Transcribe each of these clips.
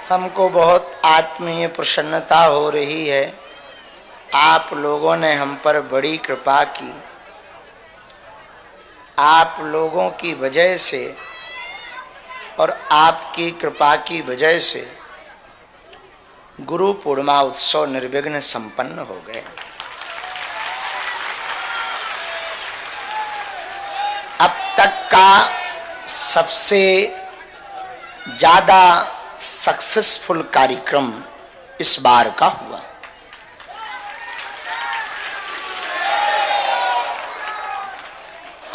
हमको बहुत आत्मीय प्रसन्नता हो रही है। आप लोगों ने हम पर बड़ी कृपा की। आप लोगों की वजह से और आपकी कृपा की वजह से गुरु पूर्णिमा उत्सव निर्विघ्न संपन्न हो गए। अब तक का सबसे ज्यादा सक्सेसफुल कार्यक्रम इस बार का हुआ।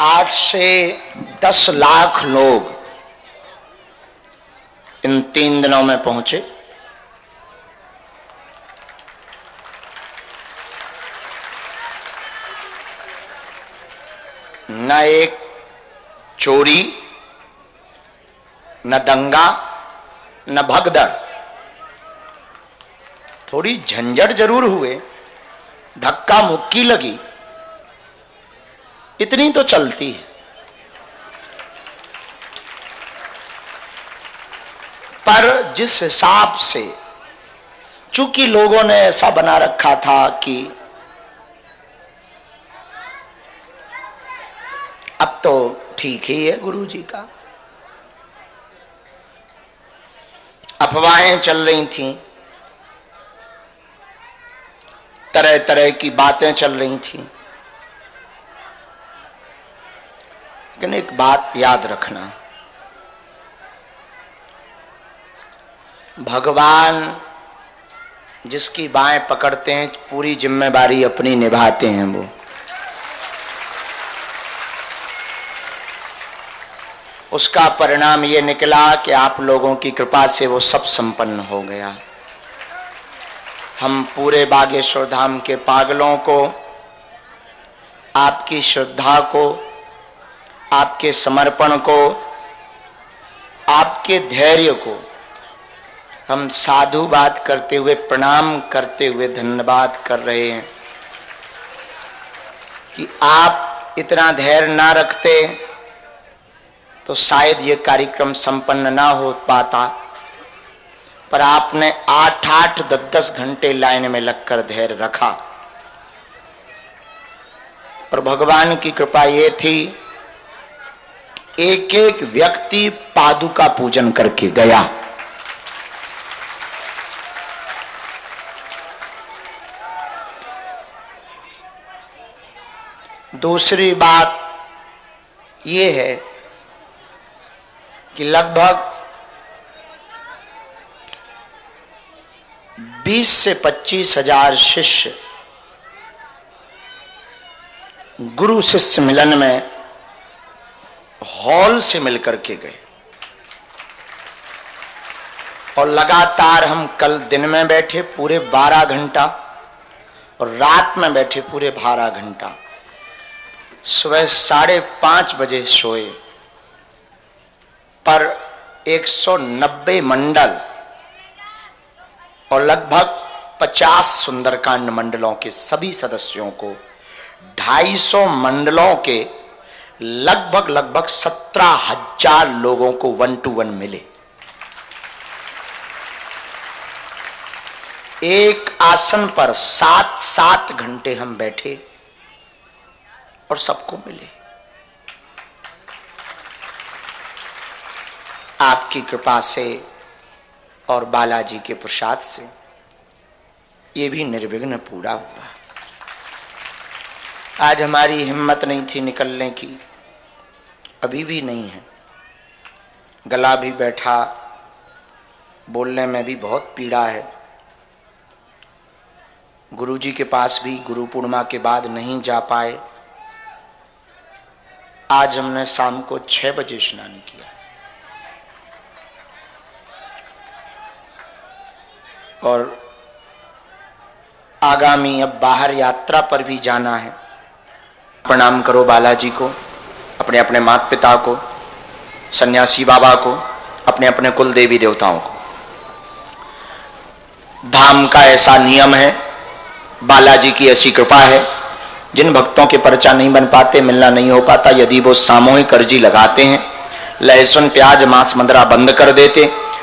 आठ से 10 लाख लोग इन 3 दिनों में पहुंचे। न एक चोरी, न दंगा, न भगदड़। थोड़ी झंझट जरूर हुए, धक्का मुक्की लगी, इतनी तो चलती है। पर जिस हिसाब से चूंकि लोगों ने ऐसा बना रखा था कि अब तो ठीक ही है गुरु जी का, अफवाहें चल रही थीं, तरह तरह की बातें चल रही थीं। लेकिन एक बात याद रखना, भगवान जिसकी बाहें पकड़ते हैं पूरी जिम्मेदारी अपनी निभाते हैं। वो उसका परिणाम ये निकला कि आप लोगों की कृपा से वो सब संपन्न हो गया। हम पूरे बागेश्वर धाम के पागलों को, आपकी श्रद्धा को, आपके समर्पण को, आपके धैर्य को हम साधुवाद करते हुए, प्रणाम करते हुए धन्यवाद कर रहे हैं कि आप इतना धैर्य ना रखते तो शायद ये कार्यक्रम संपन्न ना हो पाता। पर आपने 8-8, 10-10 घंटे लाइन में लगकर धैर्य रखा। और भगवान की कृपा ये थी, एक एक व्यक्ति पादुका पूजन करके गया। दूसरी बात ये है कि लगभग 20 से 25 हजार शिष्य गुरु शिष्य मिलन में हॉल से मिलकर के गए। और लगातार हम कल दिन में बैठे पूरे 12 घंटा और रात में बैठे पूरे 12 घंटा। सुबह 5:30 बजे सोए। पर 190 मंडल और लगभग 50 सुंदरकांड मंडलों के सभी सदस्यों को 250 मंडलों के लगभग 17,000 लोगों को 1 to 1 मिले। एक आसन पर 7-7 घंटे हम बैठे और सबको मिले। आपकी कृपा से और बालाजी के प्रसाद से ये भी निर्विघ्न पूरा हुआ। आज हमारी हिम्मत नहीं थी निकलने की, अभी भी नहीं है। गला भी बैठा, बोलने में भी बहुत पीड़ा है। गुरु जी के पास भी गुरु पूर्णिमा के बाद नहीं जा पाए। आज हमने शाम को 6 बजे स्नान किया और आगामी अब बाहर यात्रा पर भी जाना है। प्रणाम करो बालाजी को, अपने अपने माता पिता को, सन्यासी बाबा को, अपने अपने कुल देवी देवताओं को। धाम का ऐसा नियम है, बालाजी की ऐसी कृपा है, जिन भक्तों के पर्चा नहीं बन पाते, मिलना नहीं हो पाता, यदि वो सामूहिक अर्जी लगाते हैं, लहसुन प्याज मांस मदिरा बंद कर देते,